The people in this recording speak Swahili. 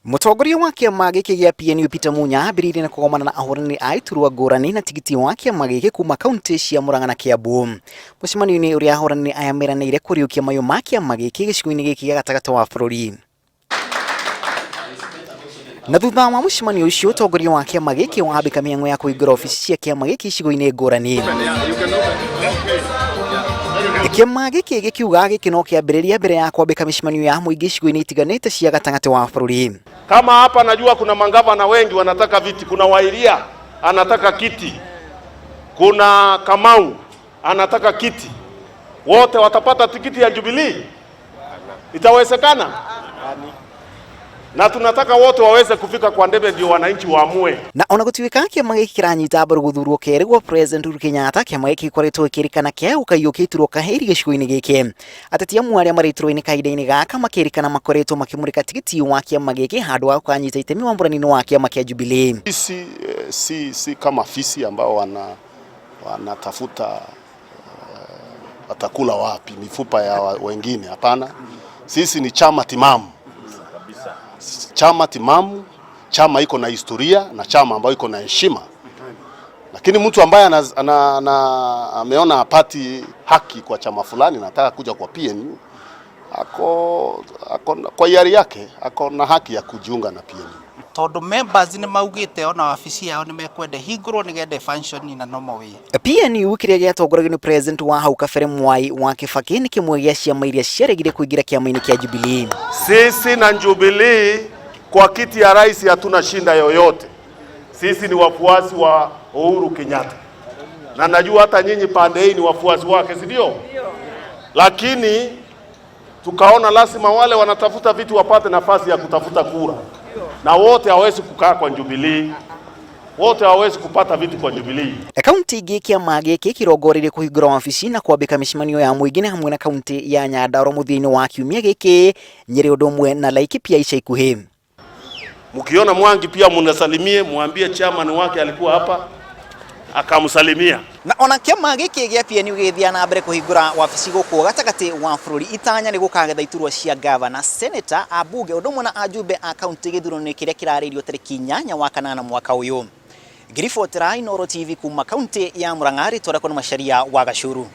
Mutongoria wa Kiama giki gya PNU Peter Munya ambiririe na kugomana na ahuraniri a iturwa ngurani na tigiti wa Kiama giki kuma kaunti cia Murang'a na Kiambu. Mucemanio-ini uria ahuraniri aya meranĩire kuriukia mayu ma Kiama giki gicigo-ini giki gya gatagati wa bururi. Na thutha wa mucemanio ucio utongoria wa Kiama giki wambika mĩhang'o ya kuhingura ofisi cia Kiama giki gicigo-ini ngurani. Kiama giki gikiuga giki no kiambĩrĩria mbere ya kwambika mĩcemanio ya mũingĩ gicigo-ini itiganĩte cia gatagati wa bururi. Kama hapa najua kuna mangavana wengi wanataka viti, kuna Wairia anataka kiti, kuna Kamau anataka kiti. Wote watapata tikiti ya Jubilee? Itawezekana? Na tunataka wote waweze kufika kwa ndebe ndio wananchi waamue. Na ona gũtuĩka Kiama gĩkĩ kĩranyita mbaru gũthurwo kerĩ gwa President Uhuru Kenyatta, Kiama gĩkĩ gĩkoretwo gĩkĩrĩkana kĩa gũkaiyũkĩtirwo kahĩri gĩcigo-inĩ gĩkĩ. Ateti amwe arĩa marĩtũrwo-inĩ kahinda-inĩ gaka makĩrĩkana makoretwo makĩmũrĩka tigiti wa Kiama gĩkĩ handũ wa kũkanyita itemi wamũrani-inĩ wa Kiama kĩa Jubilee. Si kama fisi ambao wanatafuta watakula wapi mifupa ya wengine. Hapana, sisi ni chama timamu. Chama timamu, chama iko na historia na chama ambayo iko na heshima. Lakini mtu ambaye ameona hapati haki kwa chama fulani nataka kuja kwa PNU, ako kwa hiari yake, ako na haki ya kujiunga na PNU. Tondu members ni maugite ona ofisi yao ni mekwende hingurwo nigende function na normal way. PNU kiria giatongoragio ni president wa hau kabere Mwai wa Kibaki ni kimwe gĩa ciama iria ciaregire kuingira kiama-ini kia Jubilee. Sisi na Jubilee kwa kiti ya rais hatuna shinda yoyote. Sisi ni wafuasi wa Uhuru Kenyatta. Na najua hata nyinyi pande hii ni wafuasi wake, si ndio? Lakini tukaona lazima wale wanatafuta vitu wapate nafasi ya kutafuta kura. Na wote hawezi kukaa kwa Jubilee. Wote hawezi kupata vitu kwa Jubilee. Kaunti giki Kiama giki kirongoririe kuhingura ofisi na kwambika mĩcemanio ya mũingĩ hamwe na kaunti ya Nyandarua mũthia-inĩ wa kiumia giki, Nyeri ũndũ ũmwe na Laikipia ica ikuhĩ. Mkiona Mwangi pia munasalimie, mwambie chairman wake alikuwa hapa akamsalimia. Na ona Kiama giki gĩa PNU gĩthia na mbere kuhingura wabici gũkũ gatagati wa bururi, itanya nĩ gũkagetha iturwa cia gavana, senator, abunge ũndũ ũmwe na ajumbe a kaunti gĩthurano-inĩ kĩrĩa kĩrarĩrĩirio tarĩki 8 wa kanana mwaka ũyũ. Ngiribotera Inooro TV kuma kaunti ya Murang'a, rĩtwa rĩakwa nĩ Macharia wa Gachuru.